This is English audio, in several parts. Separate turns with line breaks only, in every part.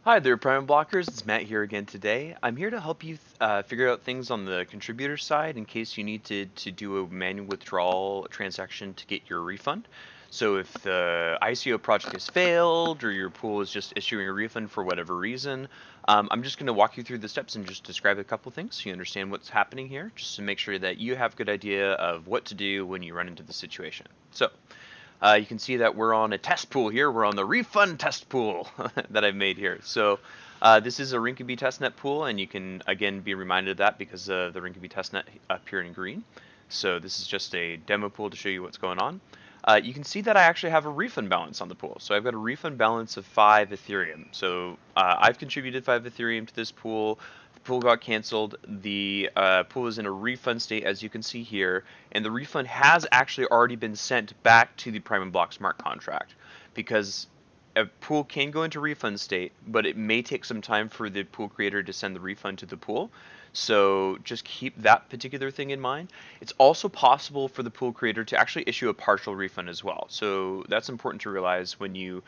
Hi there, PrimaBlockers. It's Matt here again today. I'm here to help you figure out things on the contributor side in case you need to do a manual withdrawal transaction to get your refund. So if the ICO project has failed or your pool is just issuing a refund for whatever reason, I'm just going to walk you through the steps and just describe a couple things so you understand what's happening here, just to make sure that you have a good idea of what to do when you run into the situation. So you can see that we're on a test pool here. We're on the refund test pool that I've made here. So this is a Rinkeby testnet pool, and you can again be reminded of that because the Rinkeby testnet up here in green. So this is just a demo pool to show you what's going on. You can see that I actually have a refund balance on the pool. So I've got a refund balance of 5 Ethereum. So I've contributed 5 Ethereum to this pool. The pool got canceled. The pool is in a refund state, as you can see here, and the refund has actually already been sent back to the PrimaBlock smart contract because a pool can go into refund state, but it may take some time for the pool creator to send the refund to the pool. So just keep that particular thing in mind. It's also possible for the pool creator to actually issue a partial refund as well. So that's important to realize when you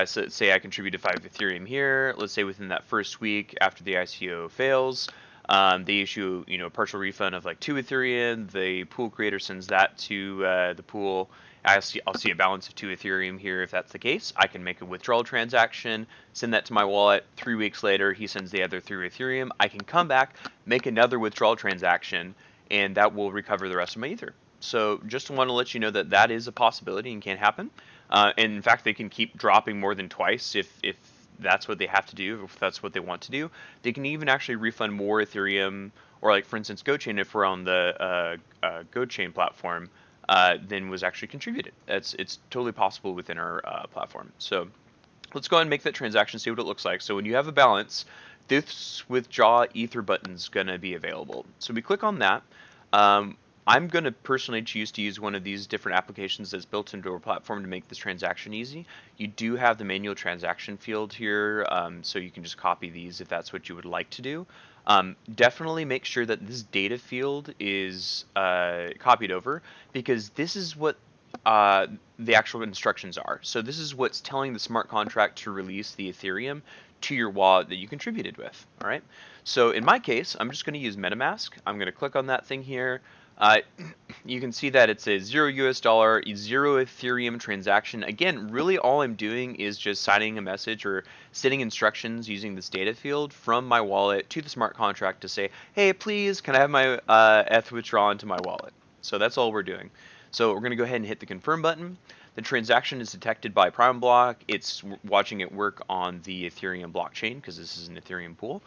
say I contributed 5 Ethereum here. Let's say within that first week after the ICO fails, they issue a partial refund of like 2 Ethereum. The pool creator sends that to the pool. I'll see a balance of 2 Ethereum here. If that's the case, I can make a withdrawal transaction, send that to my wallet. 3 weeks later, he sends the other 3 Ethereum. I can come back, make another withdrawal transaction, and that will recover the rest of my Ether. So just want to let you know that that is a possibility and can happen. And in fact, they can keep dropping more than twice if that's what they have to do, if that's what they want to do. They can even actually refund more Ethereum, or like for instance, GoChain, if we're on the GoChain platform, than was actually contributed. It's totally possible within our platform. So let's go ahead and make that transaction, see what it looks like. So when you have a balance, this withdraw Ether button is going to be available. So we click on that. I'm going to personally choose to use one of these different applications that's built into our platform to make this transaction easy. You do have the manual transaction field here, so you can just copy these if that's what you would like to do. Definitely make sure that this data field is copied over, because this is what uh, the actual instructions are. So this is what's telling the smart contract to release the Ethereum to your wallet that you contributed with. All right. So in my case, I'm just going to use MetaMask. I'm going to click on that thing here. Uh, you can see that it's a $0 0 Ethereum transaction. Again, really all I'm doing is just signing a message or sending instructions using this data field from my wallet to the smart contract to say, hey, please, can I have my ETH withdrawn to my wallet? So that's all we're doing. So we're going to go ahead and hit the confirm button. The transaction is detected by PrimaBlock. It's watching it work on the Ethereum blockchain because this is an Ethereum pool.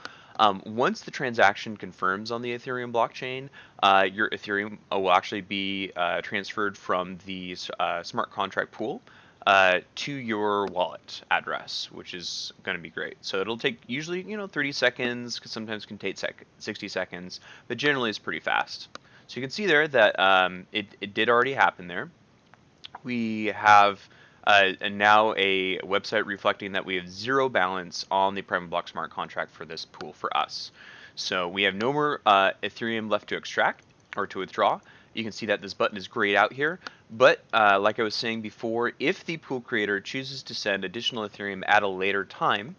Once the transaction confirms on the Ethereum blockchain, your Ethereum will actually be transferred from the smart contract pool to your wallet address, which is going to be great. So it'll take usually 30 seconds, sometimes can take 60 seconds, but generally it's pretty fast. So you can see there that it did already happen there. We have and now a website reflecting that we have zero balance on the PrimaBlock smart contract for this pool for us. So we have no more Ethereum left to extract or to withdraw. You can see that this button is grayed out here. But like I was saying before, if the pool creator chooses to send additional Ethereum at a later time,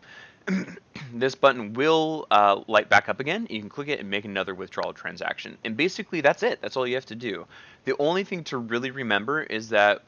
this button will light back up again. You can click it and make another withdrawal transaction. And basically that's it. That's all you have to do. The only thing to really remember is that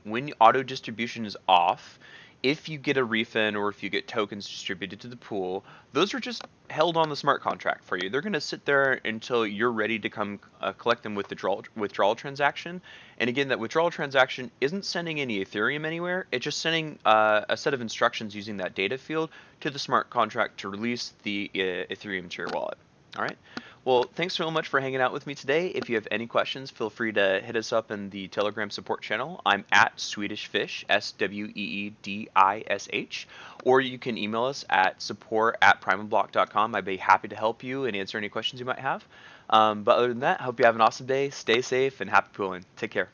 when auto distribution is off, if you get a refund or if you get tokens distributed to the pool, those are just held on the smart contract for you. They're going to sit there until you're ready to come collect them with the withdrawal transaction. And again, that withdrawal transaction isn't sending any Ethereum anywhere. It's just sending a set of instructions using that data field to the smart contract to release the Ethereum to your wallet. All right. Well, thanks so much for hanging out with me today. If you have any questions, feel free to hit us up in the Telegram support channel. I'm at Swedish Fish, SWEEDISH, or you can email us at support@primablock.com. I'd be happy to help you and answer any questions you might have. But other than that, hope you have an awesome day. Stay safe and happy pooling. Take care.